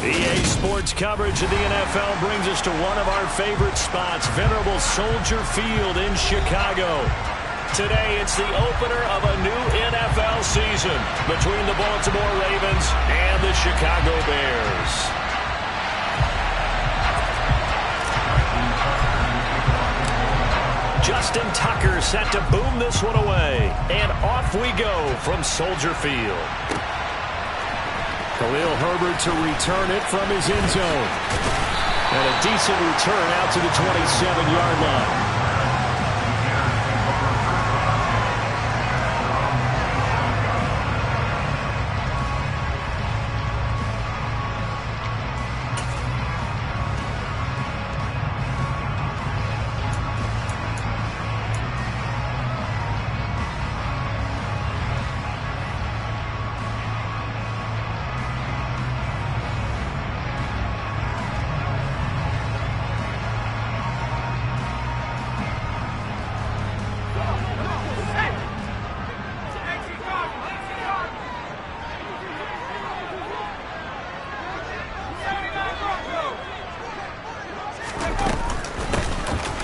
EA Sports coverage of the NFL brings us to one of our favorite spots, venerable Soldier Field in Chicago. Today, it's the opener of a new NFL season between the Baltimore Ravens and the Chicago Bears. Justin Tucker set to boom this one away. And off we go from Soldier Field. Khalil Herbert to return it from his end zone. And a decent return out to the 27-yard line.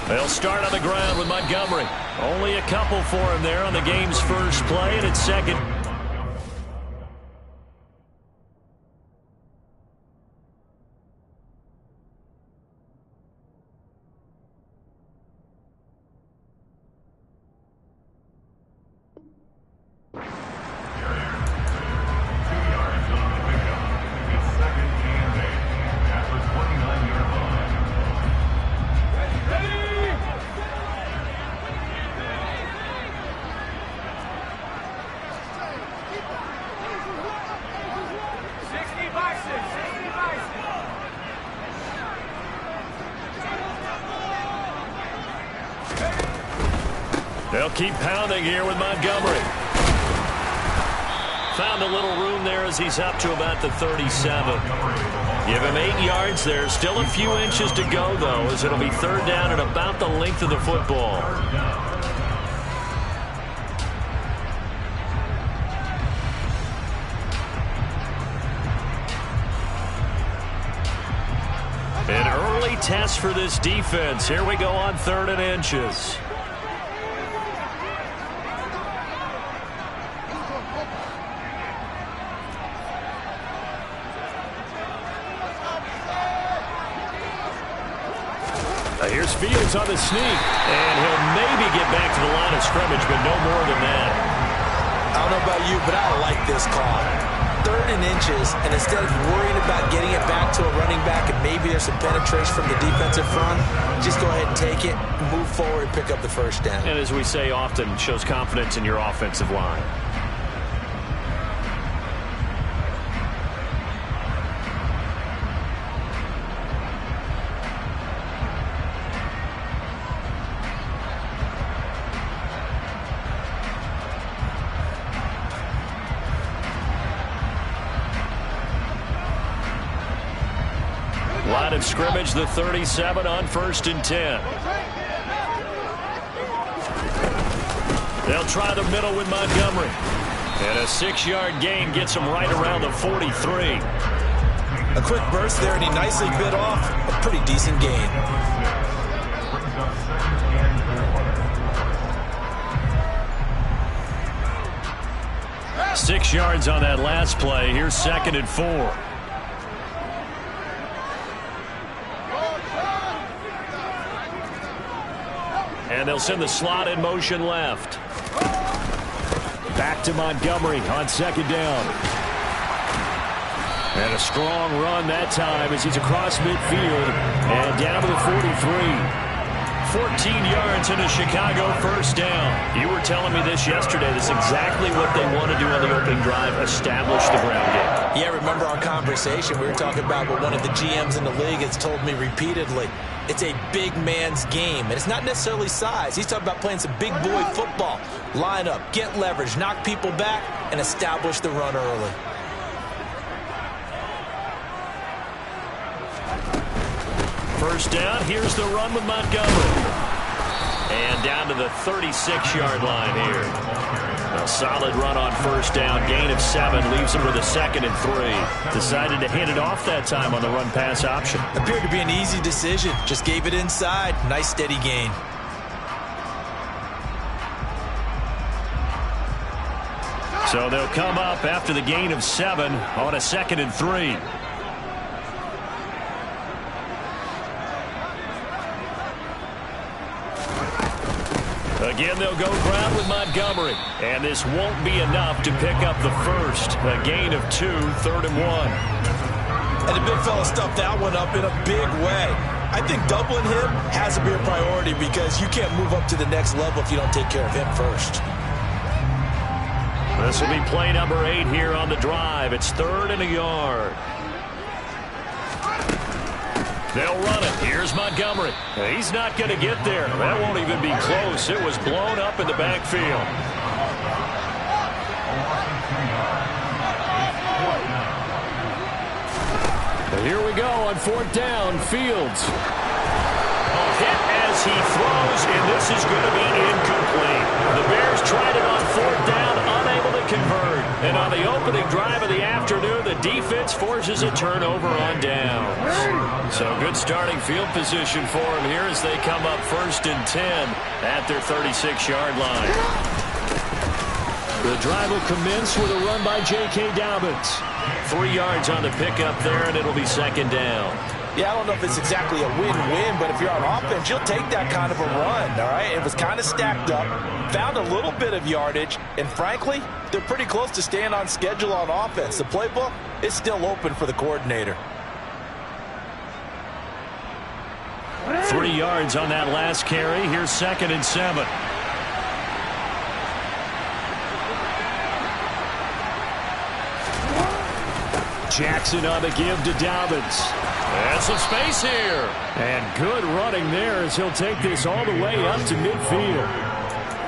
They'll start on the ground with Montgomery. Only a couple for him there on the game's first play, and it's second. They'll keep pounding here with Montgomery. Found a little room there as he's up to about the 37. Give him 8 yards there. Still a few inches to go, though, as it'll be third down and about the length of the football. An early test for this defense. Here we go on 3rd and inches. Here's Fields on the sneak, and he'll maybe get back to the line of scrimmage, but no more than that. I don't know about you, but I like this call. 3rd and inches, and instead of worrying about getting it back to a running back and maybe there's some penetration from the defensive front, just go ahead and take it, move forward, and pick up the first down. And as we say often, shows confidence in your offensive line. Line of scrimmage, the 37 on 1st and 10. They'll try the middle with Montgomery. And a 6-yard gain gets him right around the 43. A quick burst there, and he nicely bit off a pretty decent gain. Six yards on that last play. Here's 2nd and 4. And they'll send the slot in motion left. Back to Montgomery on 2nd down. And a strong run that time as he's across midfield and down to the 43. 14 yards and a Chicago first down. You were telling me this yesterday. This is exactly what they want to do on the opening drive, establish the ground game. Yeah, remember our conversation? We were talking about what one of the GMs in the league has told me repeatedly. It's a big man's game, and it's not necessarily size. He's talking about playing some big boy football. Line up, get leverage, knock people back, and establish the run early. First down, here's the run with Montgomery. And down to the 36-yard line here. A solid run on first down. Gain of 7 leaves him with a 2nd and 3. Decided to hand it off that time on the run-pass option. Appeared to be an easy decision. Just gave it inside. Nice steady gain. So they'll come up after the gain of 7 on a 2nd and 3. Again, they'll go ground with Montgomery. And this won't be enough to pick up the first. A gain of 2, 3rd and 1. And the big fella stuffed that one up in a big way. I think doubling him has to be a priority because you can't move up to the next level if you don't take care of him first. This will be play number 8 here on the drive. It's 3rd and a yard. They'll run it. Here's Montgomery. He's not going to get there. That won't even be close. It was blown up in the backfield. Here we go on 4th down. Fields. Hit as he throws, and this is going to be incomplete. The Bears tried it on 4th down, unable to convert. And on the opening drive of the afternoon, the defense forces a turnover on downs. So good starting field position for them here as they come up 1st and 10 at their 36-yard line. The drive will commence with a run by J.K. Dobbins. 3 yards on the pickup there, and it'll be 2nd down. Yeah, I don't know if it's exactly a win-win, but if you're on offense, you'll take that kind of a run, all right? It was kind of stacked up, found a little bit of yardage, and frankly, they're pretty close to staying on schedule on offense. The playbook is still open for the coordinator. 3 yards on that last carry. Here's 2nd and 7. Jackson on the give to Dobbins. And some space here. And good running there as he'll take this all the way up to midfield.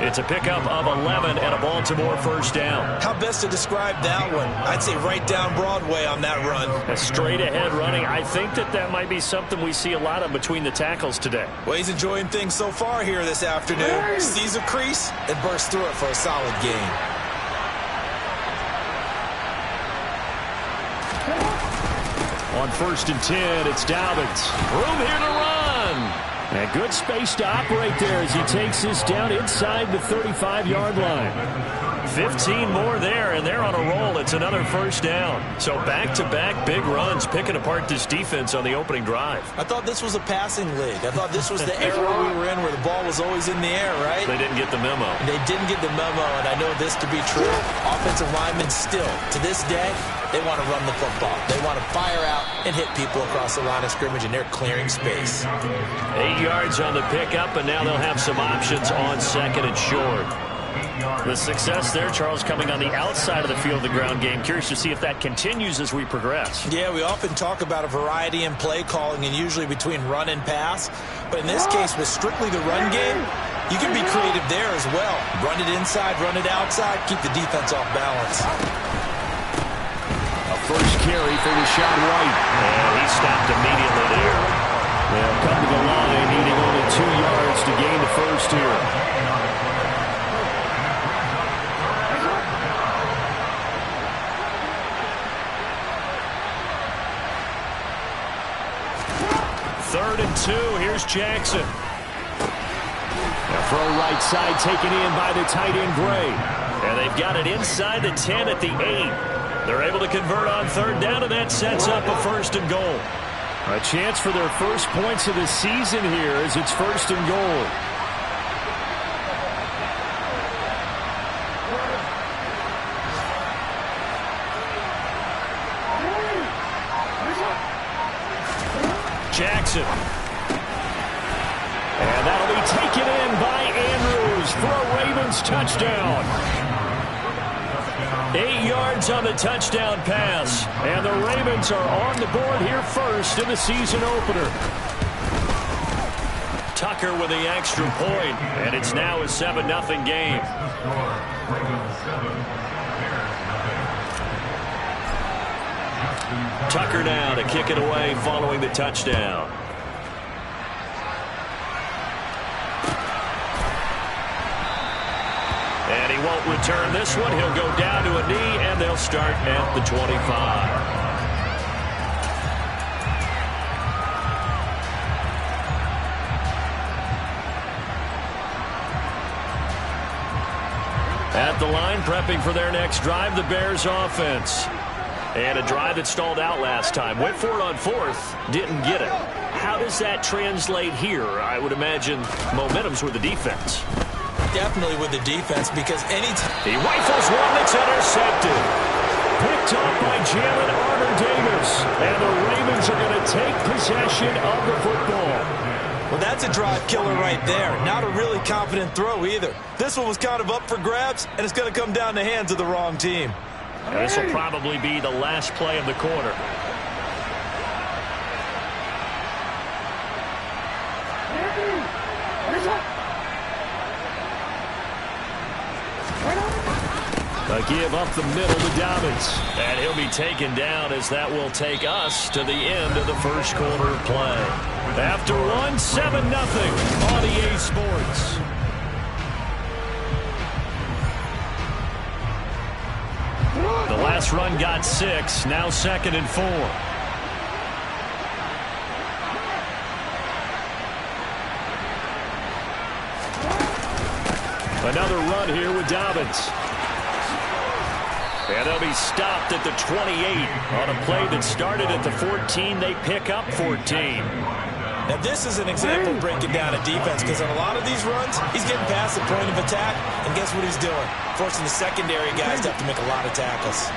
It's a pickup of 11 and a Baltimore 1st down. How best to describe that one? I'd say right down Broadway on that run. A straight ahead running. I think that might be something we see a lot of between the tackles today. Well, he's enjoying things so far here this afternoon. Sees a crease and bursts through it for a solid gain. On 1st and 10, it's Dobbins. Room here to run. And good space to operate there as he takes this down inside the 35-yard line. 15 more there, and they're on a roll. It's another 1st down. So back-to-back big runs, picking apart this defense on the opening drive. I thought this was a passing league. I thought this was the era we were in where the ball was always in the air, right? They didn't get the memo. They didn't get the memo, and I know this to be true. Offensive linemen still, to this day, they want to run the football. They want to fire out and hit people across the line of scrimmage, and they're clearing space. 8 yards on the pickup, and now they'll have some options on 2nd and short. The success there, Charles, coming on the outside of the field, the ground game. Curious to see if that continues as we progress. Yeah, we often talk about a variety in play calling and usually between run and pass. But in this case, with strictly the run game, you can be creative there as well. Run it inside, run it outside, keep the defense off balance. A first carry for Rashawn White. And he stopped immediately there. They'll come to the line, needing only 2 yards to gain the first here. Third and 2. Here's Jackson. A throw right side taken in by the tight end Gray. And they've got it inside the 10 at the 8. They're able to convert on 3rd down, and that sets up a 1st and goal. A chance for their first points of the season here as it's 1st and goal. Jackson. And that'll be taken in by Andrews for a Ravens touchdown. 8 yards on the touchdown pass. And the Ravens are on the board here first in the season opener. Tucker with the extra point, and it's now a 7-0 game. Tucker now to kick it away following the touchdown. And he won't return this one. He'll go down to a knee, and they'll start at the 25. At the line, prepping for their next drive, the Bears offense. And a drive that stalled out last time. Went for it on fourth, didn't get it. How does that translate here? I would imagine momentum's with the defense. Definitely with the defense, because he rifles one that's intercepted. Picked off by Jalen Armour-Davis. And the Ravens are going to take possession of the football. Well, that's a drive killer right there. Not a really confident throw either. This one was kind of up for grabs, and it's going to come down the hands of the wrong team. And this will probably be the last play of the quarter. A give up the middle to Dobbins. And he'll be taken down as that will take us to the end of the first quarter of play. After one, 7-0 on EA Sports. The last run got 6, now 2nd and 4. Another run here with Dobbins. And they'll be stopped at the 28 on a play that started at the 14. They pick up 14. Now, this is an example of breaking down a defense, because on a lot of these runs, he's getting past the point of attack, and guess what he's doing? Forcing the secondary guys to have to make a lot of tackles.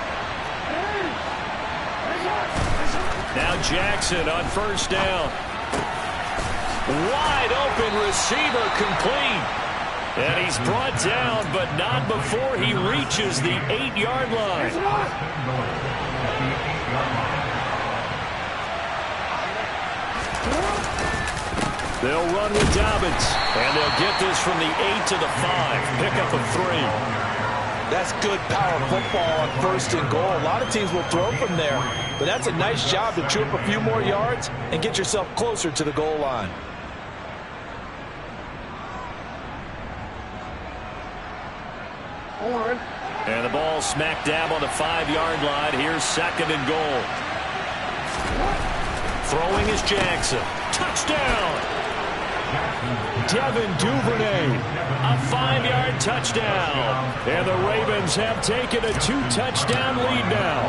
Now Jackson on first down. Wide open receiver complete. And he's brought down, but not before he reaches the 8-yard line. They'll run with Dobbins, and they'll get this from the 8 to the 5. Pick up a 3. That's good power football on 1st and goal. A lot of teams will throw from there, but that's a nice job to chew up a few more yards and get yourself closer to the goal line. And the ball smack dab on the 5-yard line. Here's 2nd and goal. Throwing is Jackson. Touchdown! Devin Duvernay, a 5-yard touchdown. And the Ravens have taken a 2-touchdown lead now.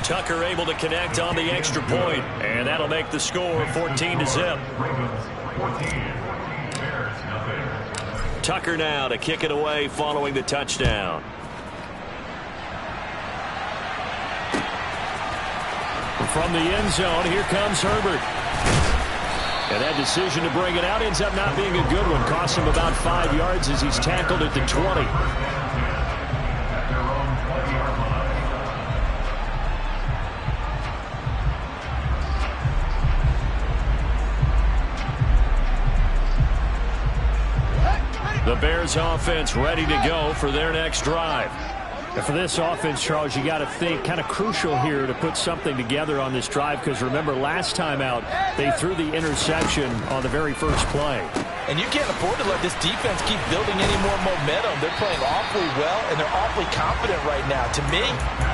Tucker able to connect on the extra point, and that'll make the score 14-0. Tucker now to kick it away following the touchdown. From the end zone, here comes Herbert. And that decision to bring it out ends up not being a good one. Costs him about 5 yards as he's tackled at the 20. The Bears offense ready to go for their next drive. And for this offense, Charles, you got to think kind of crucial here to put something together on this drive, because remember last time out they threw the interception on the very first play. And you can't afford to let this defense keep building any more momentum. They're playing awfully well, and they're awfully confident right now. To me,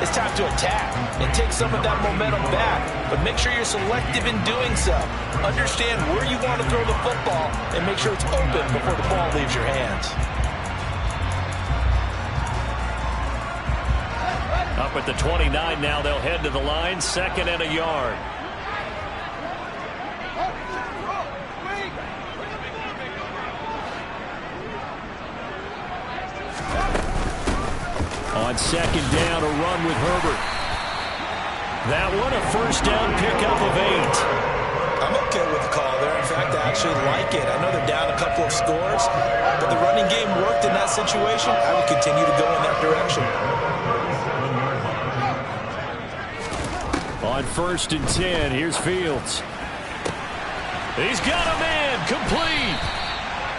it's time to attack and take some of that momentum back. But make sure you're selective in doing so. Understand where you want to throw the football and make sure it's open before the ball leaves your hands. Up at the 29 now, they'll head to the line, 2nd and a yard. On 2nd down, a run with Herbert. That one, a first down pickup of 8. I'm okay with the call there. In fact, I actually like it. I know they're down a couple of scores, but the running game worked in that situation. I would continue to go in that direction. On 1st and 10, here's Fields. He's got a man, complete.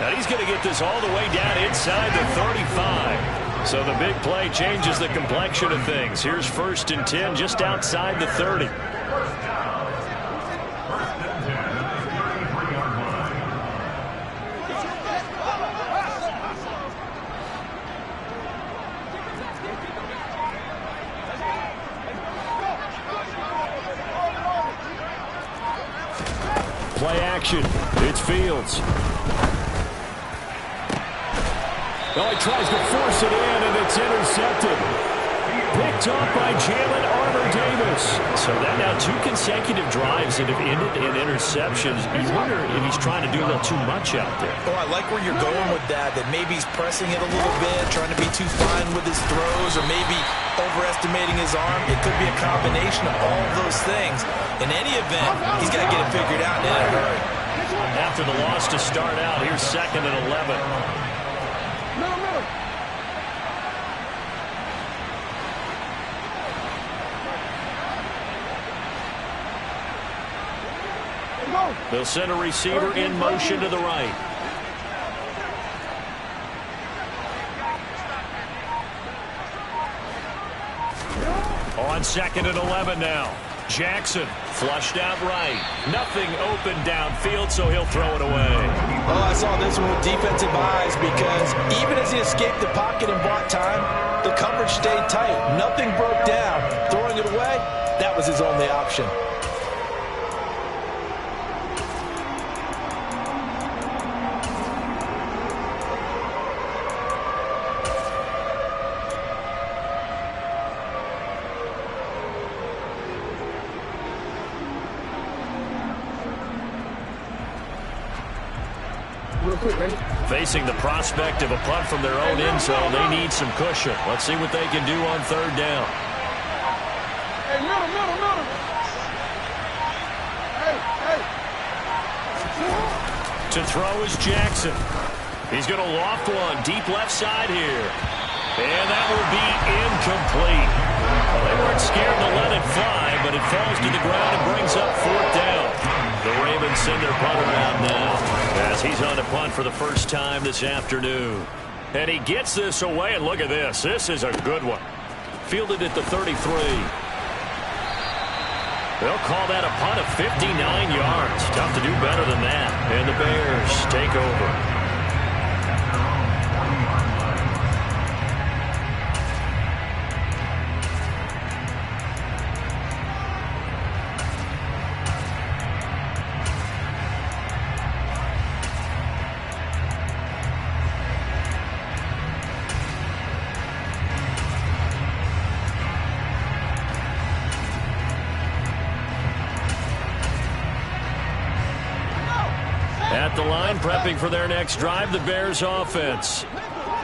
And he's going to get this all the way down inside the 35. So the big play changes the complexion of things. Here's 1st and 10 just outside the 30. play action. It's Fields. Oh, he tries to force it in, and it's intercepted. Picked off by Jalen Armour-Davis. So that now 2 consecutive drives that have ended in interceptions. You wonder if he's trying to do a little too much out there. Oh, I like where you're going with that maybe he's pressing it a little bit, trying to be too fine with his throws, or maybe overestimating his arm. It could be a combination of all of those things. In any event, he's got to get it figured out in a hurry. After the loss to start out, here's 2nd and 11. They'll send a receiver in motion to the right. On 2nd and 11 now. Jackson flushed out right. Nothing open downfield, so he'll throw it away. Oh, I saw this one with defensive eyes because even as he escaped the pocket and bought time, the coverage stayed tight. Nothing broke down. Throwing it away, that was his only option. Facing the prospect of a punt from their own end zone, they need some cushion. Let's see what they can do on 3rd down. Hey, middle. Hey. To throw is Jackson. He's going to loft one deep left side here. And that will be incomplete. Well, they weren't scared to let it fly, but it falls to the ground and brings up 4th down. The Ravens send their punter out now as he's on to punt for the first time this afternoon. And he gets this away, and look at this. This is a good one. Fielded at the 33. They'll call that a punt of 59 yards. Tough to do better than that. And the Bears take over. At the line, prepping for their next drive, the Bears offense.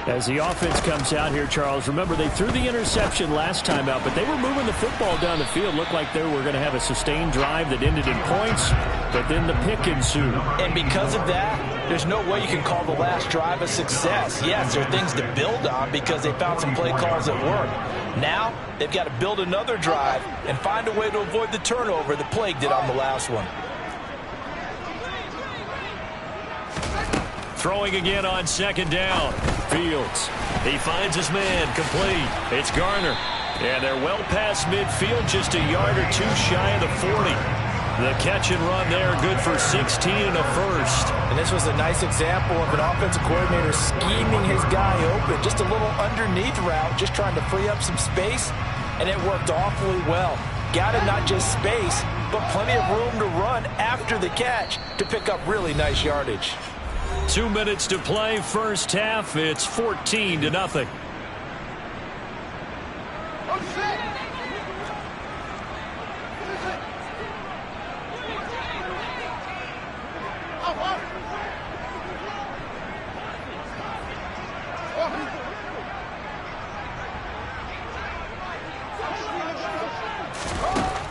As the offense comes out here, Charles, remember they threw the interception last time out, but they were moving the football down the field. Looked like they were going to have a sustained drive that ended in points, but then the pick ensued. And because of that, there's no way you can call the last drive a success. Yes, there are things to build on because they found some play calls that work. Now, they've got to build another drive and find a way to avoid the turnover that plagued it on the last one. Throwing again on 2nd down. Fields. He finds his man complete. It's Garner. And they're well past midfield, just a yard or two shy of the 40. The catch and run there, good for 16 and a first. And this was a nice example of an offensive coordinator scheming his guy open. Just a little underneath route, just trying to free up some space, and it worked awfully well. Got him not just space, but plenty of room to run after the catch to pick up really nice yardage. 2 minutes to play, first half. It's 14-0.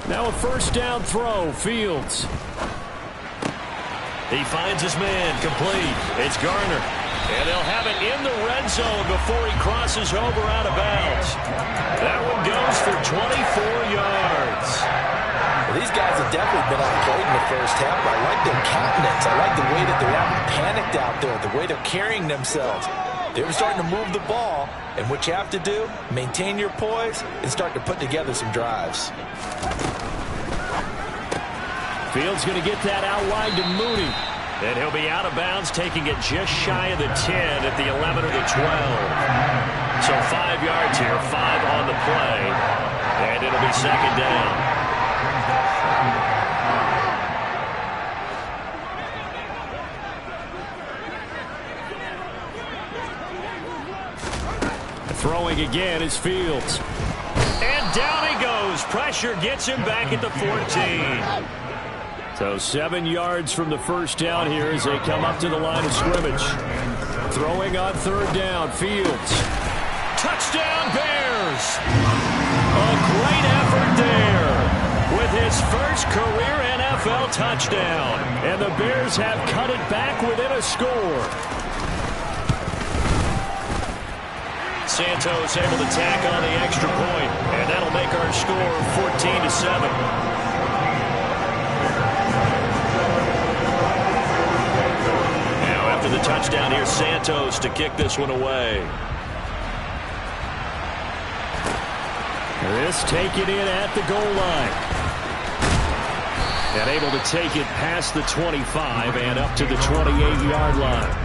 Now a first down throw, Fields. He finds his man complete. It's Garner. And they'll have it in the red zone before he crosses over out of bounds. That one goes for 24 yards. Well, these guys have definitely been outplayed in the first half. I like their countenance. I like the way that they're not panicked out there, the way they're carrying themselves. They're starting to move the ball, and what you have to do, maintain your poise and start to put together some drives. Fields going to get that out wide to Mooney. And he'll be out of bounds, taking it just shy of the 10 at the 11 or the 12. So 5 yards here, 5 on the play. And it'll be 2nd down. Throwing again is Fields. And down he goes. Pressure gets him back at the 14. So 7 yards from the first down here as they come up to the line of scrimmage. Throwing on third down, Fields. Touchdown, Bears! A great effort there with his first career NFL touchdown. And the Bears have cut it back within a score. Santos able to tack on the extra point, and that'll make our score 14-7. Now after the touchdown, here's Santos to kick this one away. This taken in at the goal line. And able to take it past the 25 and up to the 28-yard line.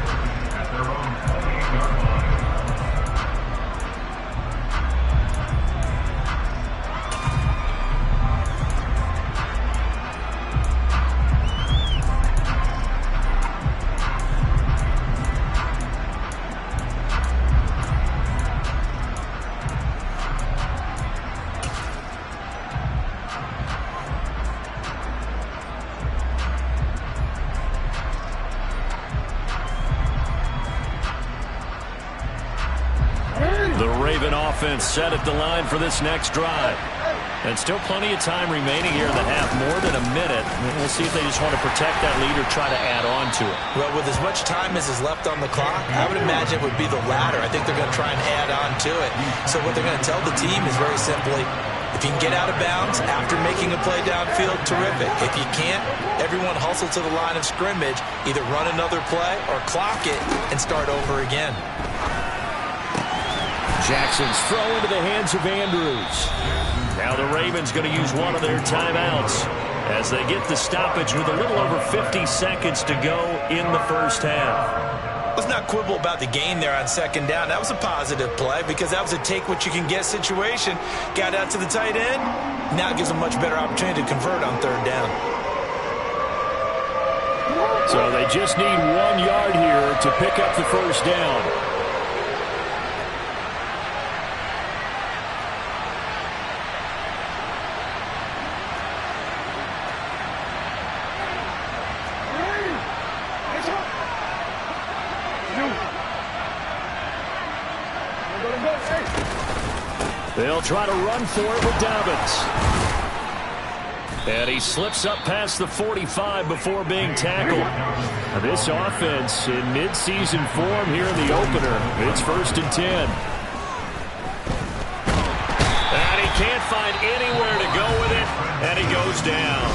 Offense set at the line for this next drive. And still plenty of time remaining here in the half, more than a minute. We'll see if they just want to protect that lead or try to add on to it. Well, with as much time as is left on the clock, I would imagine it would be the latter. I think they're going to try and add on to it. So what they're going to tell the team is very simply, if you can get out of bounds after making a play downfield, terrific. If you can't, everyone hustle to the line of scrimmage, either run another play or clock it and start over again. Jackson's throw into the hands of Andrews. Now the Ravens going to use one of their timeouts as they get the stoppage with a little over 50 seconds to go in the first half. Let's not quibble about the gain there on second down. That was a positive play because that was a take-what-you-can-get situation. Got out to the tight end. Now it gives them a much better opportunity to convert on third down. So they just need 1 yard here to pick up the first down. They'll try to run for it with Dobbins. And he slips up past the 45 before being tackled. Now this offense in midseason form here in the opener. It's 1st and 10. And he can't find anywhere to go with it. And he goes down.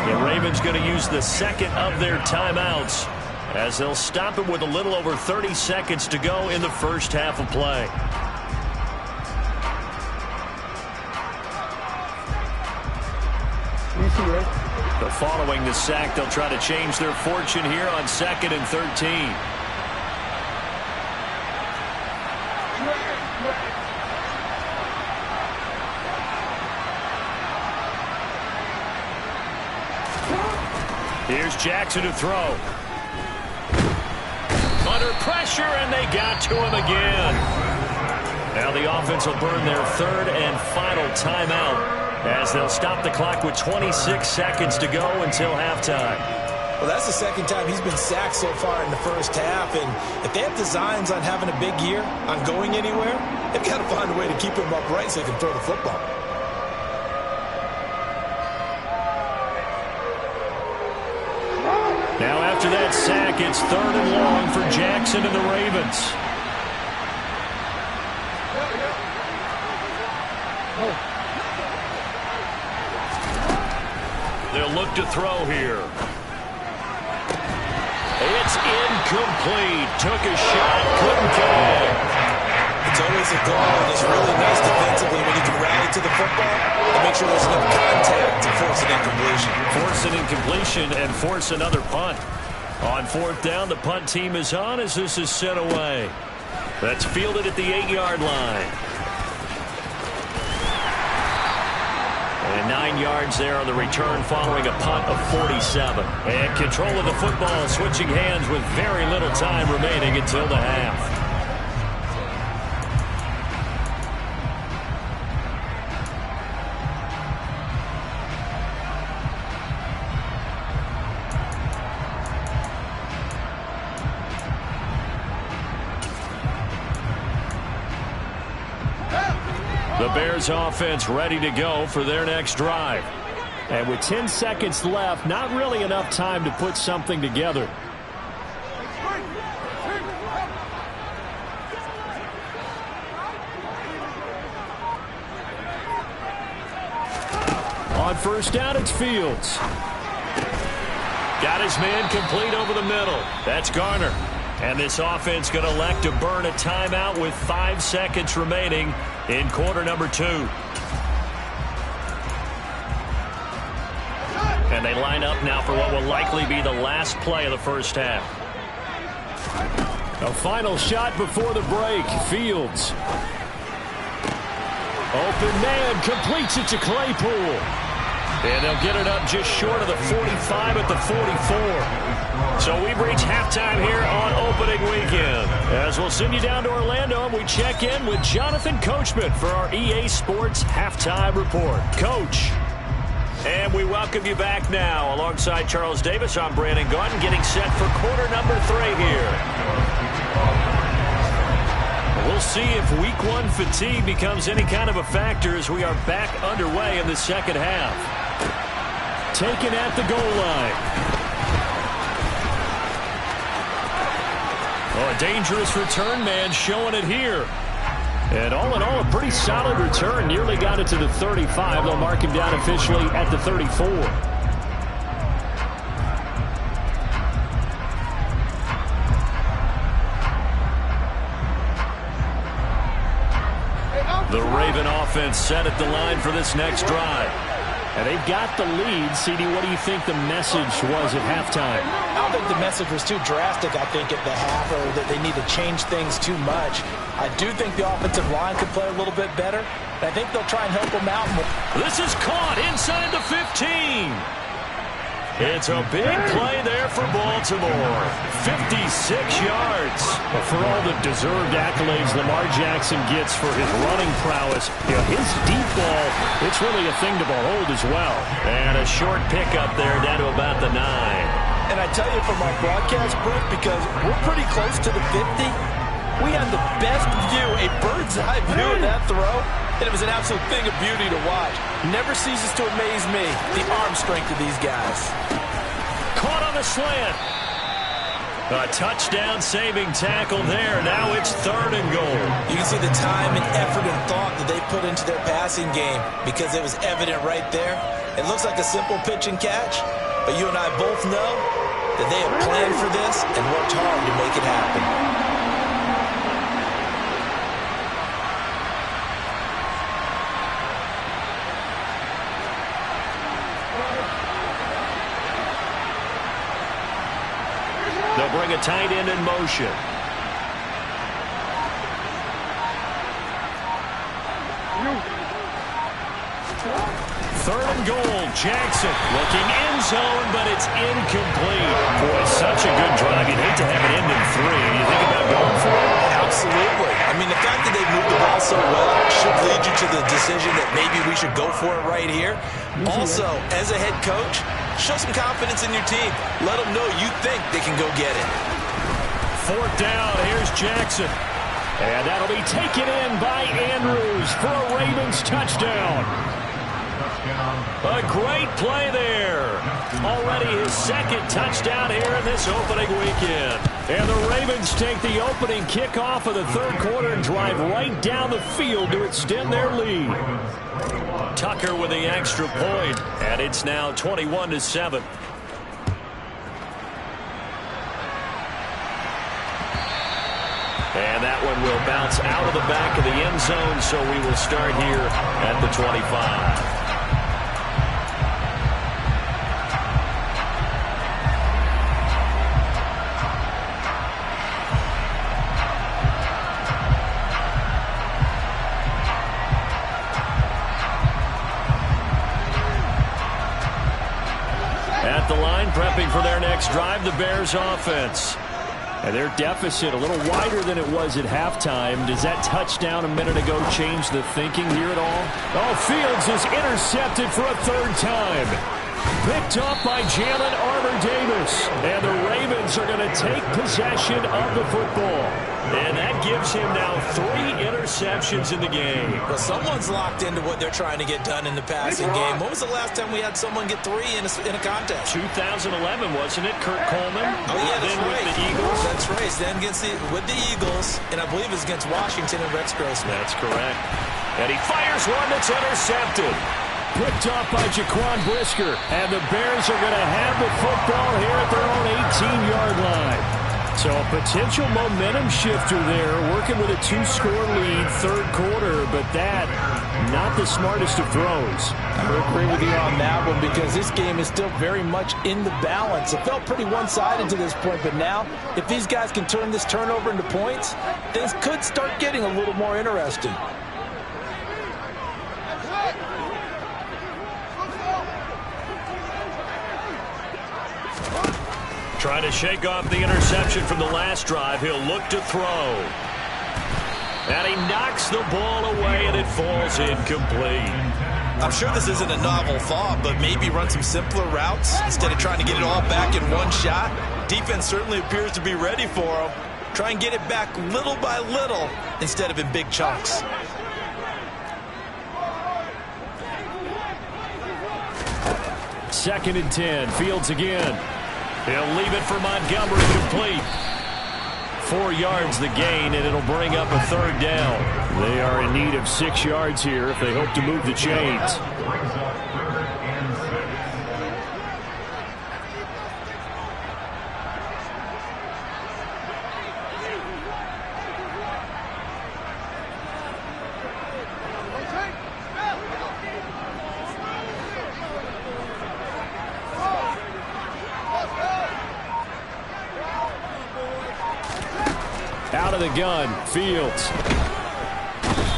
The Ravens going to use the second of their timeouts as they'll stop it with a little over 30 seconds to go in the first half of play. But following the sack, they'll try to change their fortune here on 2nd and 13. Here's Jackson to throw. Under pressure, and they got to him again. Now the offense will burn their 3rd and final timeout as they'll stop the clock with 26 seconds to go until halftime. Well, that's the second time he's been sacked so far in the first half, and if they have designs on having a big year, on going anywhere, they've got to find a way to keep him upright so he can throw the football. Now after that sack, it's 3rd and long for Jackson and the Ravens. They'll look to throw here. It's incomplete. Took a shot, couldn't connect. It's always a goal, and it's really nice defensively when you can rally to the football and make sure there's enough contact to force an incompletion. Force an incompletion and force another punt. On 4th down, the punt team is on as this is sent away. That's fielded at the 8-yard line. And 9 yards there on the return following a punt of 47. And control of the football switching hands with very little time remaining until the half. The Bears offense ready to go for their next drive. And with 10 seconds left, not really enough time to put something together. On first down, it's Fields. Got his man complete over the middle. That's Garner. And this offense going to elect to burn a timeout with 5 seconds remaining in quarter number 2. And they line up now for what will likely be the last play of the first half. A final shot before the break. Fields. Open man, completes it to Claypool. And they'll get it up just short of the 45 at the 44. So we've reached halftime here on opening weekend. As we'll send you down to Orlando, and we check in with Jonathan Coachman for our EA Sports Halftime Report. Coach. And we welcome you back now. Alongside Charles Davis, I'm Brandon Gaudin, getting set for quarter number 3 here. We'll see if week 1 fatigue becomes any kind of a factor as we are back underway in the second half. Taken at the goal line. Oh, a dangerous return man showing it here. And all in all, a pretty solid return. Nearly got it to the 35. They'll mark him down officially at the 34. The Raven offense set at the line for this next drive. And they've got the lead. CD, what do you think the message was at halftime? I don't think the message was too drastic, I think, at the half, or that they need to change things too much. I do think the offensive line could play a little bit better. I think they'll try and help them out more. This is caught inside the 15. It's a big play there for Baltimore. 56 yards. But for all the deserved accolades Lamar Jackson gets for his running prowess, his deep ball, it's really a thing to behold as well. And a short pickup there down to about the 9. And I tell you from our broadcast, Brooke, because we're pretty close to the 50, we had the best view, a bird's eye view of that throw. And it was an absolute thing of beauty to watch. Never ceases to amaze me, the arm strength of these guys. Caught on the slant. A touchdown-saving tackle there. Now it's 3rd and goal. You can see the time and effort and thought that they put into their passing game because it was evident right there. It looks like a simple pitch and catch, but you and I both know that they have planned for this and worked hard to make it happen. They'll bring a tight end in motion. 3rd and goal. Jackson looking end zone, but it's incomplete. Boy, such a good drive. You'd hate to have it end in 3. You think about going for it? Absolutely. I mean, the fact that they moved the ball so well should lead you to the decision that maybe we should go for it right here. Also, as a head coach, show some confidence in your team. Let them know you think they can go get it. 4th down. Here's Jackson. And that'll be taken in by Andrews for a Ravens touchdown. A great play there. Already his 2nd touchdown here in this opening weekend. And the Ravens take the opening kickoff of the 3rd quarter and drive right down the field to extend their lead. Tucker with the extra point, and it's now 21-7. And that one will bounce out of the back of the end zone, so we will start here at the 25. At the line, prepping for their next drive, the Bears offense. And their deficit a little wider than it was at halftime. Does that touchdown a minute ago change the thinking here at all? Oh, Fields is intercepted for a 3rd time. Picked up by Jalen Armour-Davis. And the Ravens are going to take possession of the football. And that gives him now 3 interceptions in the game. Well, someone's locked into what they're trying to get done in the passing game. When was the last time we had someone get 3 in a contest? 2011, wasn't it? Kurt Coleman. Oh, yeah, that's right. With the Eagles. That's right. Then with the Eagles, and I believe it's against Washington and Rex Grossman. That's correct. And he fires one that's intercepted. Picked up by Jaquan Brisker. And the Bears are going to have the football here at their own 18-yard line. So a potential momentum shifter there, working with a 2-score lead, third quarter, but that, not the smartest of throws. I would agree with you on that one because this game is still very much in the balance. It felt pretty one-sided to this point, but now, if these guys can turn this turnover into points, things could start getting a little more interesting. Trying to shake off the interception from the last drive. He'll look to throw. And he knocks the ball away, and it falls incomplete. I'm sure this isn't a novel thought, but maybe run some simpler routes instead of trying to get it all back in one shot. Defense certainly appears to be ready for him. Try and get it back little by little instead of in big chunks. Second and 10. Fields again. He'll leave it for Montgomery, complete. 4 yards the gain, and it'll bring up a third down. They are in need of 6 yards here if they hope to move the chains. Out of the gun, Fields.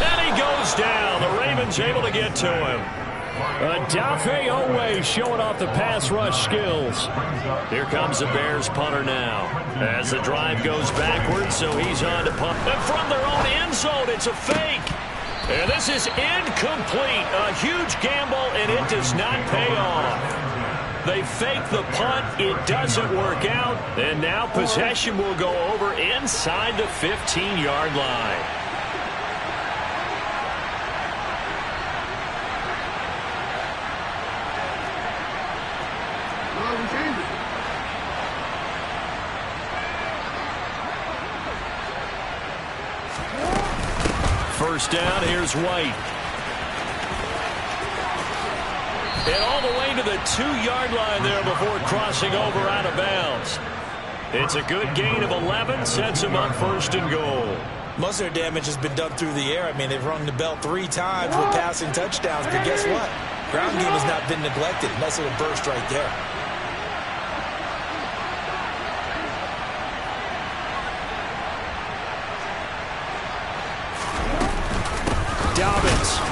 And he goes down. The Ravens able to get to him. Adafe Owe showing off the pass rush skills. Here comes the Bears punter now. As the drive goes backwards, so he's on to punt. And from their own end zone, it's a fake. And this is incomplete. A huge gamble, and it does not pay off. They fake the punt. It doesn't work out. And now possession will go over inside the 15-yard line. First down, here's White. And all the way to the 2-yard line there before crossing over out of bounds. It's a good gain of 11, sets him up first and goal. Most of their damage has been done through the air. I mean, they've rung the bell 3 times with passing touchdowns, but guess what? Ground game has not been neglected. Nice little burst right there. Dobbins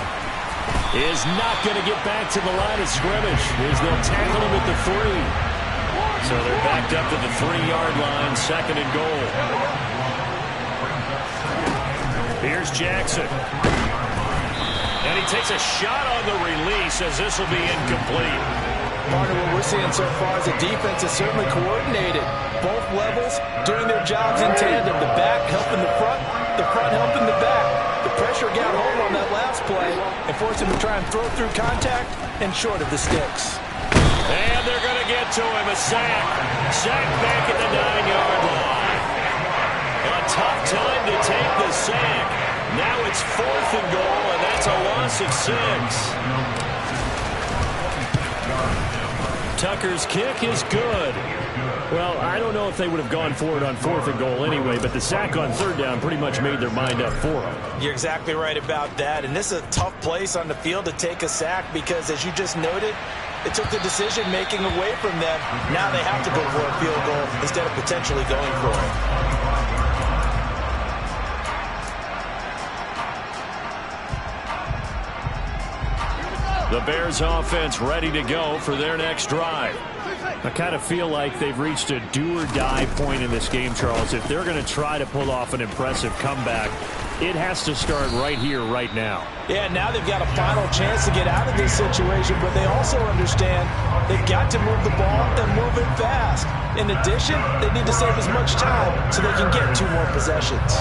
is not going to get back to the line of scrimmage as they'll tackle him at the 3. So they're backed up to the 3-yard line, second and goal. Here's Jackson. And he takes a shot on the release as this will be incomplete. Part of what we're seeing so far is the defense is certainly coordinated. Both levels doing their jobs in tandem. The back helping the front helping the back. The pressure got home on that last play and forced him to try and throw through contact and short of the sticks. And they're going to get to him. A sack. Sack back at the 9-yard line. A tough time to take the sack. Now it's 4th and goal, and that's a loss of 6. Tucker's kick is good. Well, I don't know if they would have gone for it on 4th and goal anyway, but the sack on 3rd down pretty much made their mind up for them. You're exactly right about that, and this is a tough place on the field to take a sack because, as you just noted, it took the decision-making away from them. Now they have to go for a field goal instead of potentially going for it. The Bears offense ready to go for their next drive. I kind of feel like they've reached a do-or-die point in this game, Charles. If they're going to try to pull off an impressive comeback, It has to start right here, right now. Yeah, now they've got a final chance to get out of this situation, but they also understand they've got to move the ball and move it fast. In addition, they need to save as much time so they can get 2 more possessions.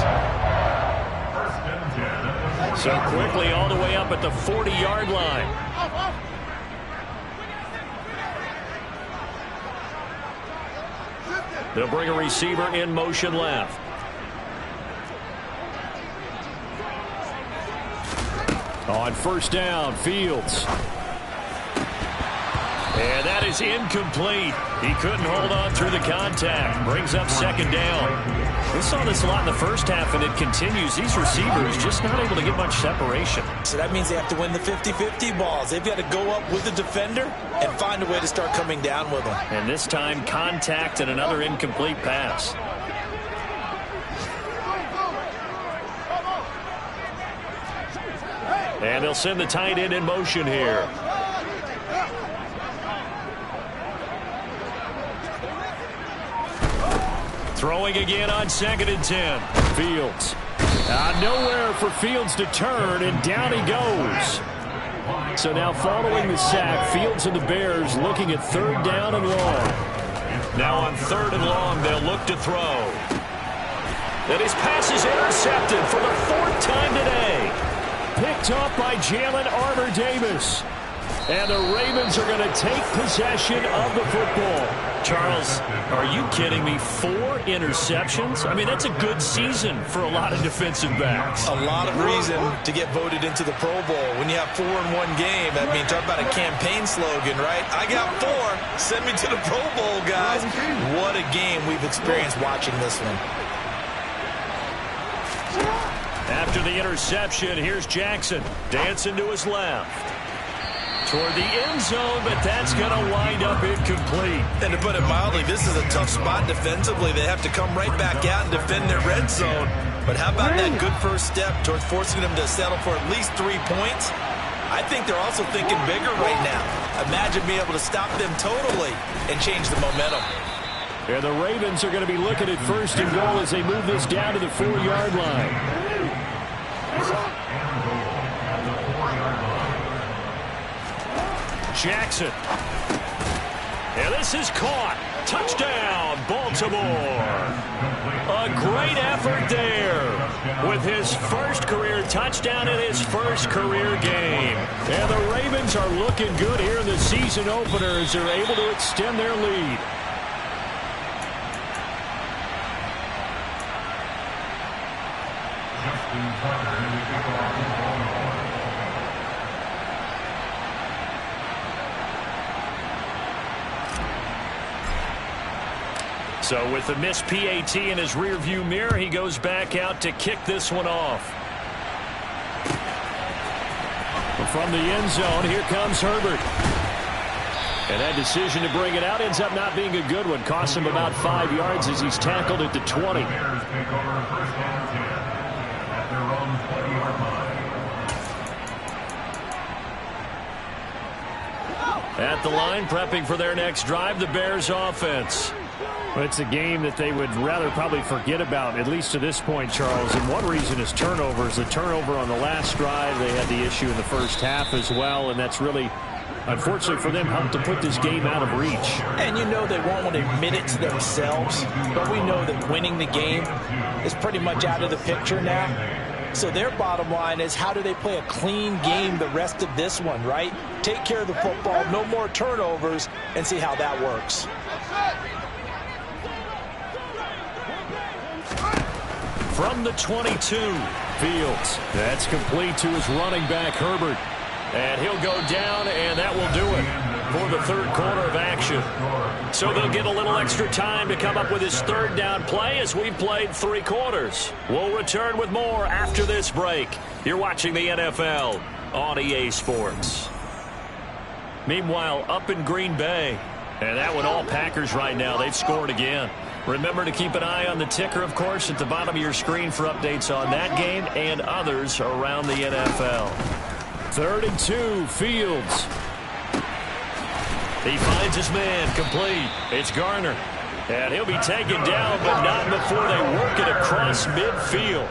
So quickly all the way up at the 40-yard line. They'll bring a receiver in motion left. On first down, Fields. And that is incomplete. He couldn't hold on through the contact. Brings up second down. We saw this a lot in the first half, and it continues. These receivers just not able to get much separation. So that means they have to win the 50-50 balls. They've got to go up with the defender and find a way to start coming down with them. And this time, contact and another incomplete pass. And they'll send the tight end in motion here. Throwing again on 2nd and 10. Fields. Nowhere for Fields to turn, and down he goes. So now following the sack, Fields and the Bears looking at 3rd down and long. Now on 3rd and long, they'll look to throw. And his pass is intercepted for the 4th time today. Picked up by Jalen Armour-Davis. And the Ravens are going to take possession of the football. Charles, are you kidding me? 4 interceptions? I mean, that's a good season for a lot of defensive backs. A lot of reason to get voted into the Pro Bowl. When you have 4 in one game, I mean, talk about a campaign slogan, right? I got 4. Send me to the Pro Bowl, guys. What a game we've experienced watching this one. After the interception, here's Jackson dancing to his left. Toward the end zone, but that's going to wind up incomplete. And to put it mildly, this is a tough spot defensively. They have to come right back out and defend their red zone. But how about that good first step towards forcing them to settle for at least 3 points? I think they're also thinking bigger right now. Imagine being able to stop them totally and change the momentum. And the Ravens are going to be looking at 1st and goal as they move this down to the 4-yard line. Jackson. And this is caught. Touchdown, Baltimore. A great effort there with his first career touchdown in his first career game. And the Ravens are looking good here in the season opener as they're able to extend their lead. So with the missed PAT in his rearview mirror, he goes back out to kick this one off. From the end zone, here comes Herbert. And that decision to bring it out ends up not being a good one. Costs him about 5 yards as he's tackled at the 20. At the line, prepping for their next drive, the Bears offense. Well, it's a game that they would rather probably forget about, at least to this point, Charles. And one reason is turnovers. The turnover on the last drive, they had the issue in the first half as well, and that's really, unfortunately for them, helped to put this game out of reach. And you know they won't want to admit it to themselves, but we know that winning the game is pretty much out of the picture now. So their bottom line is, how do they play a clean game the rest of this one, right? Take care of the football, no more turnovers, and see how that works. From the 22, Fields. That's complete to his running back, Herbert. And he'll go down, and that will do it for the 3rd quarter of action. So they'll get a little extra time to come up with his 3rd down play as we've played 3 quarters. We'll return with more after this break. You're watching the NFL on EA Sports. Meanwhile, up in Green Bay, and that one all Packers right now. They've scored again. Remember to keep an eye on the ticker, of course, at the bottom of your screen for updates on that game and others around the NFL. 3rd and 2, Fields. He finds his man, complete. It's Garner. And he'll be taken down, but not before they work it across midfield.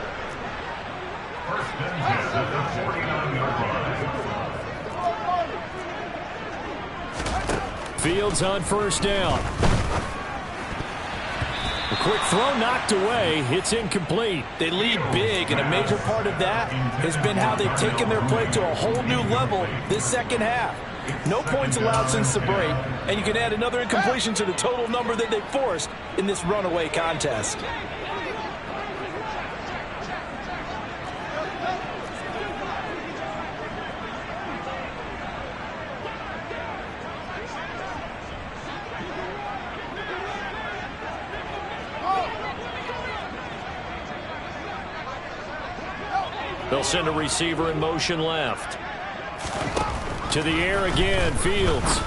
Fields on first down. A quick throw knocked away. It's incomplete. They lead big, and a major part of that has been how they've taken their play to a whole new level this second half. No points allowed since the break, and you can add another incompletion to the total number that they forced in this runaway contest. They'll send a receiver in motion left. To the air again, Fields.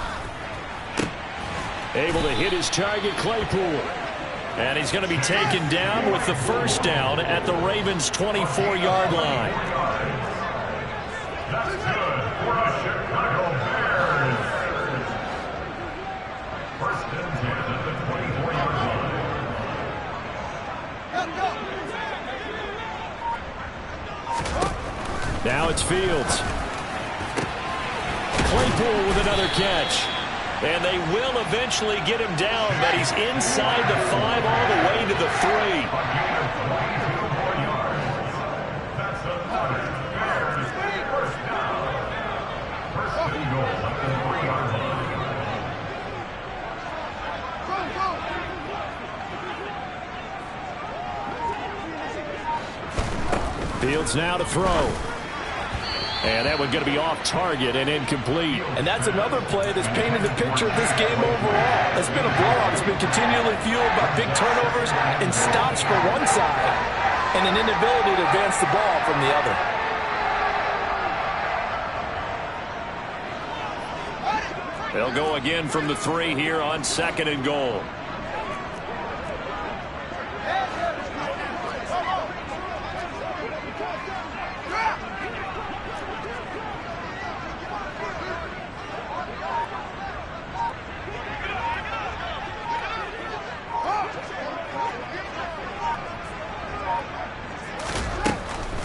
Able to hit his target, Claypool. And he's going to be taken down with the first down at the Ravens' 24-yard line. That's good for the Chicago Bears. First and 10 at the 24-yard line. Now it's Fields. Claypool with another catch. And they will eventually get him down, but he's inside the 5 all the way to the 3. That's another Bears first down. First and goal at the 3-yard line. Fields now to throw. And that one's going to be off target and incomplete. And that's another play that's painted the picture of this game overall. It's been a blowout. It's been continually fueled by big turnovers and stops for one side and an inability to advance the ball from the other. They'll go again from the 3 here on 2nd and goal.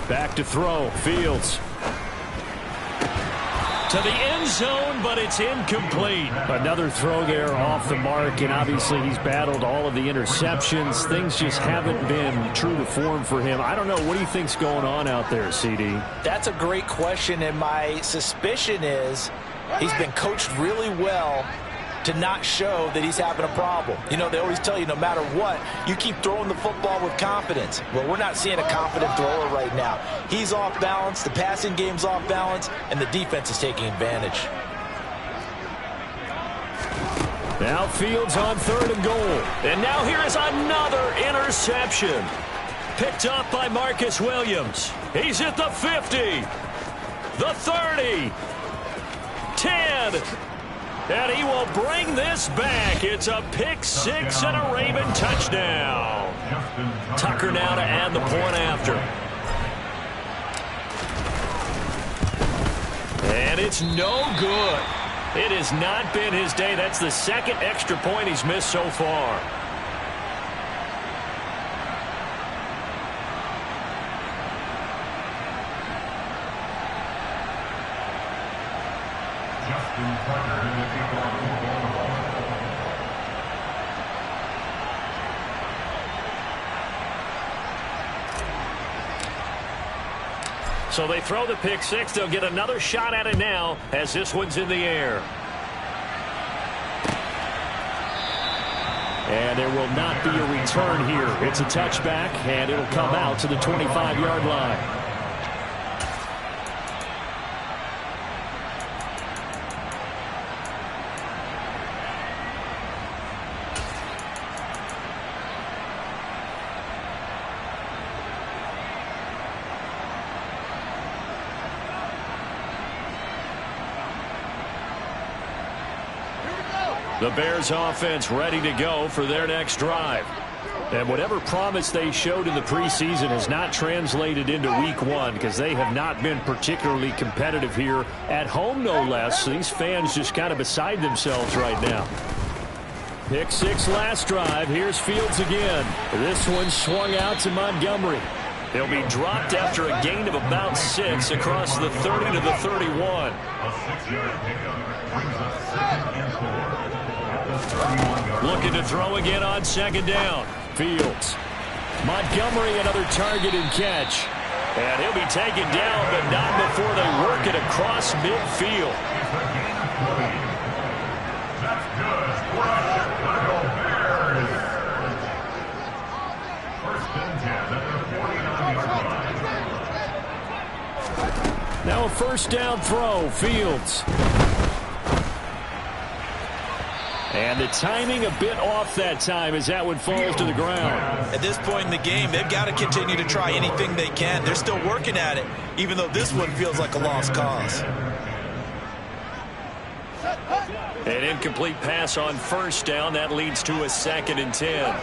Back to throw. Fields. To the end zone, but it's incomplete. Another throw there off the mark, and obviously he's battled all of the interceptions. Things just haven't been true to form for him. I don't know. What do you think's going on out there, CD? That's a great question, and my suspicion is he's been coached really well to not show that he's having a problem. You know, they always tell you no matter what, you keep throwing the football with confidence. Well, we're not seeing a confident thrower right now. He's off balance, the passing game's off balance, and the defense is taking advantage. Now Fields on 3rd and goal. And now here is another interception. Picked up by Marcus Williams. He's at the 50, the 30, 10. And he will bring this back. It's a pick 6 and a Raven touchdown. Tucker now to add the point after. And it's no good. It has not been his day. That's the 2nd extra point he's missed so far. So they throw the pick 6. They'll get another shot at it now as this one's in the air. And there will not be a return here. It's a touchback, and it'll come out to the 25-yard line. The Bears offense ready to go for their next drive. And whatever promise they showed in the preseason has not translated into week 1 because they have not been particularly competitive here at home, no less. These fans just kind of beside themselves right now. Pick 6 last drive. Here's Fields again. This one swung out to Montgomery. He'll be dropped after a gain of about 6 across the 30 to the 31. A 6-yard pickup brings us 2nd and 4. Looking to throw again on 2nd down. Fields. Montgomery, another target and catch. And he'll be taken down, but not before they work it across midfield. That's good. Chicago Bears. 1st and 10 at the 49-yard line. Now a 1st down throw. Fields. And the timing a bit off that time as that one falls to the ground. At this point in the game, they've got to continue to try anything they can. They're still working at it, even though this one feels like a lost cause. An incomplete pass on 1st down. That leads to a 2nd and 10.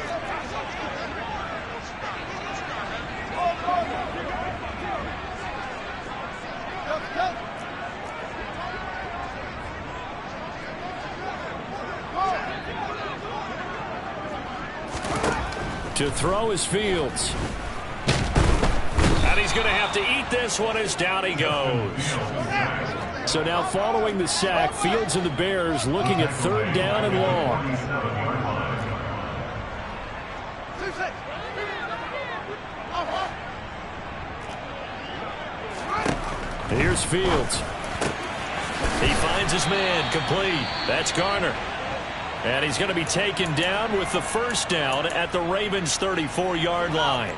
To throw is Fields. And he's going to have to eat this one as down he goes. So now following the sack, Fields and the Bears looking at 3rd down and long. Here's Fields. He finds his man, complete. That's Garner. And he's going to be taken down with the 1st down at the Ravens' 34-yard line.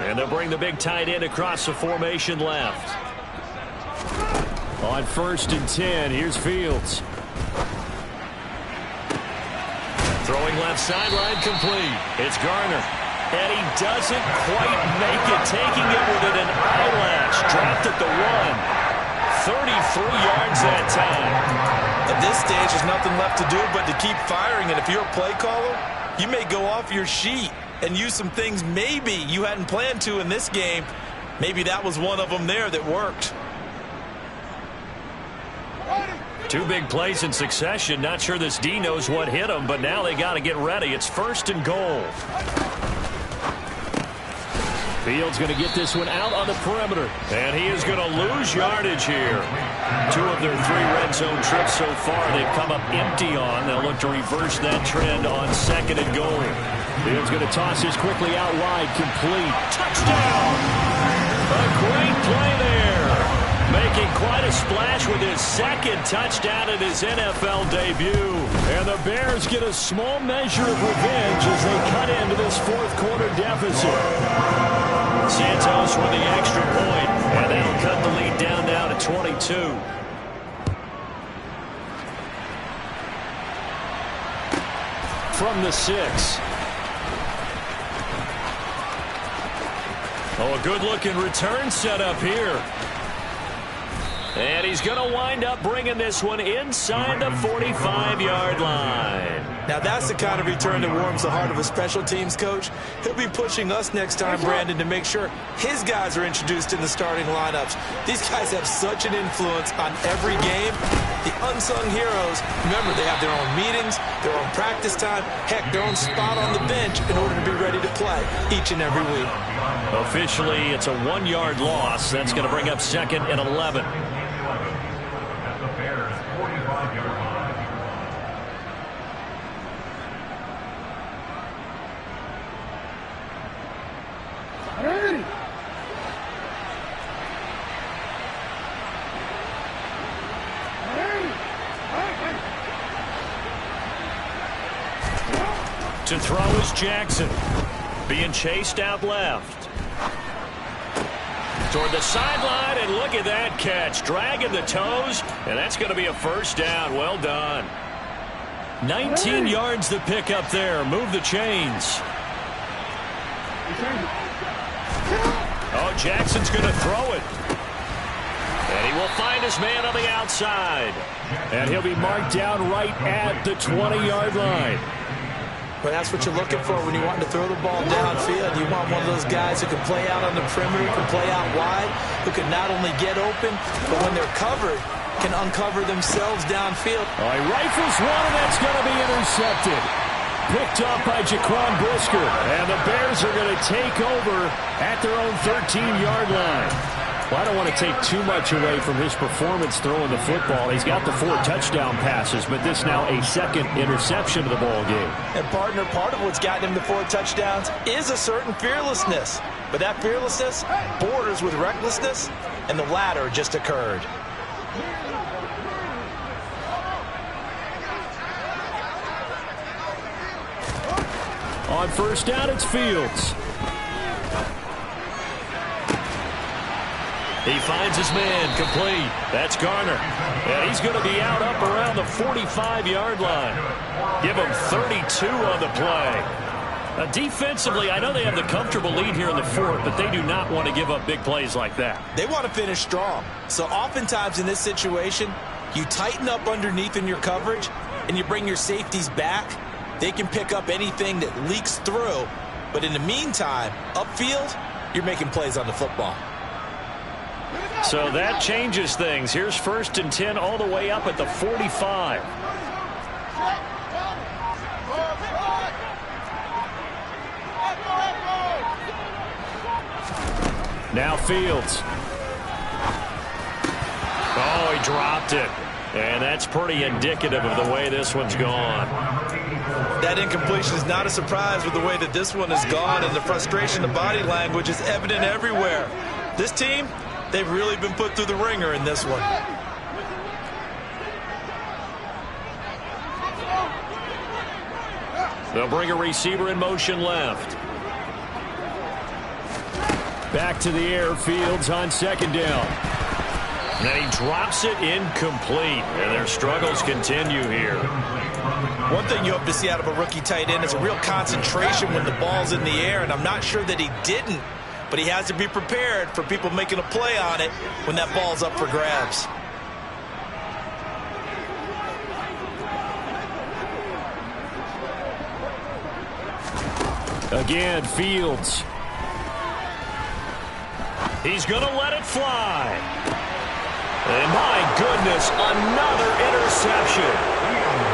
And they'll bring the big tight end across the formation left. On 1st and 10, here's Fields. Throwing left sideline, complete. It's Garner. And he doesn't quite make it, taking it with an eyelash. Dropped at the 1. 33 yards that time. At this stage, there's nothing left to do but to keep firing. And if you're a play caller, you may go off your sheet and use some things maybe you hadn't planned to in this game. Maybe that was one of them there that worked. 2 big plays in succession. Not sure this D knows what hit him, but now they got to get ready. It's 1st and goal. Fields going to get this one out on the perimeter. And he is going to lose yardage here. 2 of their 3 red zone trips so far they've come up empty on. They'll look to reverse that trend on 2nd and goal. Fields going to toss this quickly out wide. Complete. Touchdown! A great play there. Making quite a splash with his 2nd touchdown in his NFL debut. And the Bears get a small measure of revenge as they cut into this 4th quarter deficit. Santos with the extra point, and that'll cut the lead down now to 22. From the 6. Oh, a good-looking return set up here. And he's going to wind up bringing this one inside the 45-yard line. Now that's the kind of return that warms the heart of a special teams coach. He'll be pushing us next time, Brandon, to make sure his guys are introduced in the starting lineups. These guys have such an influence on every game. The unsung heroes, remember, they have their own meetings, their own practice time, heck, their own spot on the bench in order to be ready to play each and every week. Officially, it's a 1-yard loss. That's going to bring up 2nd and 11. At the Bears' 45-yard line. To throw is Jackson. Being chased out left. Toward the sideline, and look at that catch. Dragging the toes, and that's going to be a 1st down. Well done. 19 yards to pick up there. Move the chains. Oh, Jackson's going to throw it. And he will find his man on the outside. And he'll be marked down right at the 20-yard line. But that's what you're looking for when you want to throw the ball downfield. You want one of those guys who can play out on the perimeter, can play out wide, who can not only get open, but when they're covered, can uncover themselves downfield. All right, rifles one, and that's going to be intercepted. Picked up by Jaquan Brisker. And the Bears are going to take over at their own 13-yard line. Well, I don't want to take too much away from his performance throwing the football. He's got the 4 touchdown passes, but this now a second interception of the ball game. And, partner, part of what's gotten him the 4 touchdowns is a certain fearlessness. But that fearlessness borders with recklessness, and the latter just occurred. On first down, it's Fields. He finds his man, complete. That's Garner. And he's going to be out up around the 45-yard line. Give him 32 on the play. Defensively, I know they have the comfortable lead here in the 4th, but they do not want to give up big plays like that. They want to finish strong. So oftentimes in this situation, you tighten up underneath in your coverage, and you bring your safeties back. They can pick up anything that leaks through. But in the meantime, upfield, you're making plays on the football. So that changes things. Here's 1st and 10 all the way up at the 45. Now Fields. Oh, he dropped it. And that's pretty indicative of the way this one's gone. That incompletion is not a surprise with the way that this one has gone, and the frustration, the body language is evident everywhere. This team, they've really been put through the ringer in this one. They'll bring a receiver in motion left. Back to the air, Fields on 2nd down. And then he drops it incomplete. And their struggles continue here. One thing you hope to see out of a rookie tight end is a real concentration when the ball's in the air, and I'm not sure that he didn't, but he has to be prepared for people making a play on it when that ball's up for grabs. Again, Fields. He's going to let it fly. And my goodness, another interception.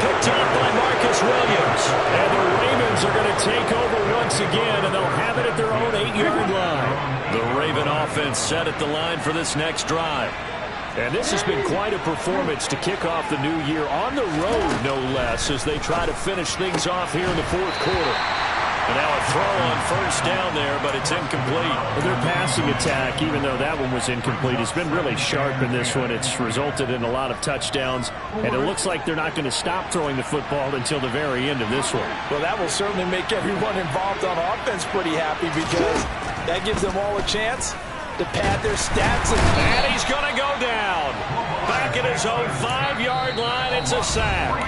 Picked up by Marcus Williams. And the Ravens are going to take over once again, and they'll have it at their own 8-yard line. The Raven offense set at the line for this next drive. And this has been quite a performance to kick off the new year on the road, no less, as they try to finish things off here in the 4th quarter. And now a throw on 1st down there, but it's incomplete. Well, their passing attack, even though that one was incomplete, has been really sharp in this one. It's resulted in a lot of touchdowns, and it looks like they're not going to stop throwing the football until the very end of this one. Well, that will certainly make everyone involved on offense pretty happy, because that gives them all a chance to pad their stats. And he's going to go down. Back at his own 5-yard line, it's a sack.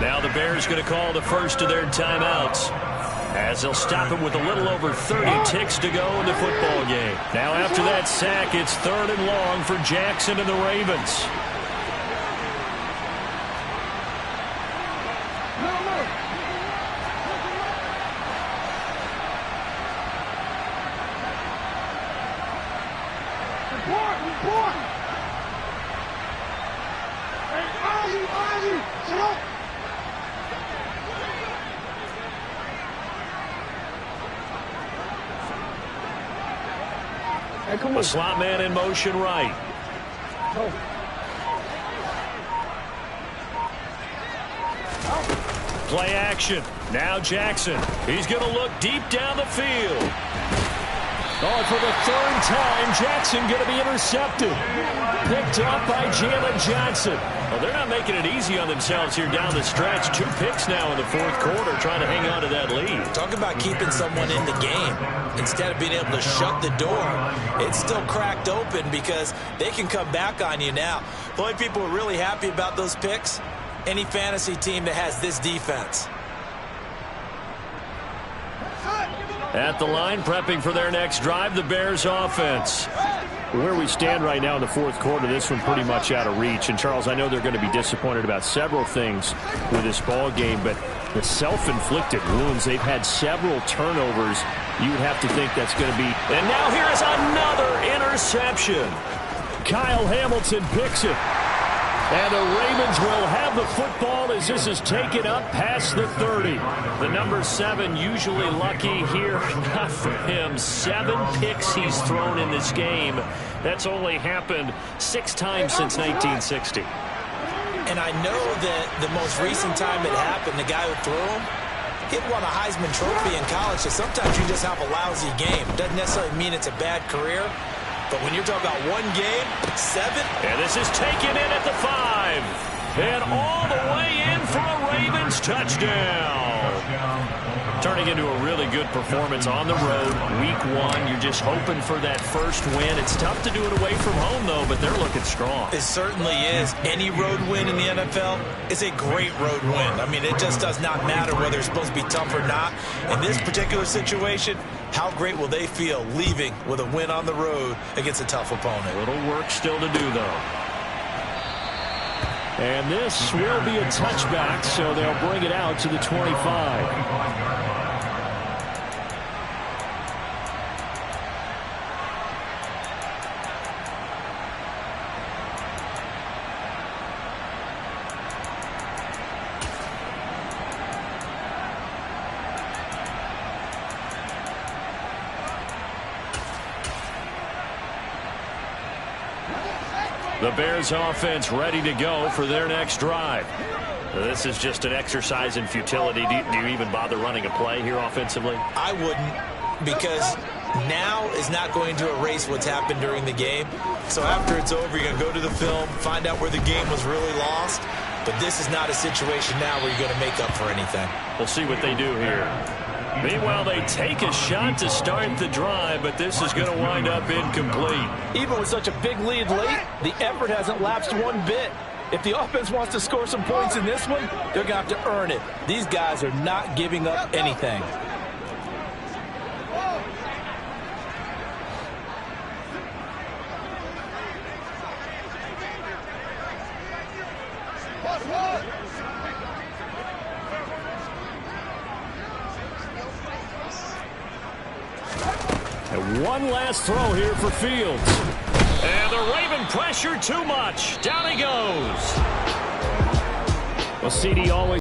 Now the Bears going to call the first of their timeouts, as they'll stop him with a little over 30 ticks to go in the football game. Now after that sack, it's 3rd and long for Jackson and the Ravens. A slot man in motion right. Play action. Now Jackson. He's going to look deep down the field. Oh, for the 3rd time, Jackson going to be intercepted. Picked up by Jalen Johnson. Well, they're not making it easy on themselves here down the stretch. 2 picks now in the 4th quarter, trying to hang on to that lead. Talk about keeping someone in the game. Instead of being able to shut the door, it's still cracked open because they can come back on you now. The only people who are really happy about those picks, any fantasy team that has this defense. At the line, prepping for their next drive, the Bears offense. Where we stand right now in the 4th quarter, this one pretty much out of reach. And, Charles, I know they're going to be disappointed about several things with this ball game, but the self-inflicted wounds, they've had several turnovers. You would have to think that's going to be. And now here is another interception. Kyle Hamilton picks it. And the Ravens will have the football as this is taken up past the 30. The number 7 usually lucky here. Not for him. 7 picks he's thrown in this game. That's only happened 6 times since 1960. And I know that the most recent time it happened, the guy who threw him, he won a Heisman Trophy in college, so sometimes you just have a lousy game. Doesn't necessarily mean it's a bad career, but when you're talking about one game, 7. And this is taken in at the 5. And all the way in for a Ravens touchdown. Turning into a really good performance on the road. Week 1, you're just hoping for that first win. It's tough to do it away from home, though, but they're looking strong. It certainly is. Any road win in the NFL is a great road win. I mean, it just does not matter whether it's supposed to be tough or not. In this particular situation, how great will they feel leaving with a win on the road against a tough opponent? A little work still to do, though. And this will be a touchback, so they'll bring it out to the 25. The Bears offense ready to go for their next drive. This is just an exercise in futility. Do you even bother running a play here offensively? I wouldn't, because now is not going to erase what's happened during the game. So after it's over, you're going to go to the film, find out where the game was really lost. But this is not a situation now where you're going to make up for anything. We'll see what they do here. Meanwhile, they take a shot to start the drive, but this is going to wind up incomplete. Even with such a big lead late, the effort hasn't lapsed one bit. If the offense wants to score some points in this one, they're going to have to earn it. These guys are not giving up anything. And one last throw here for Fields. And the Raven pressure too much. Down he goes. Well, CD always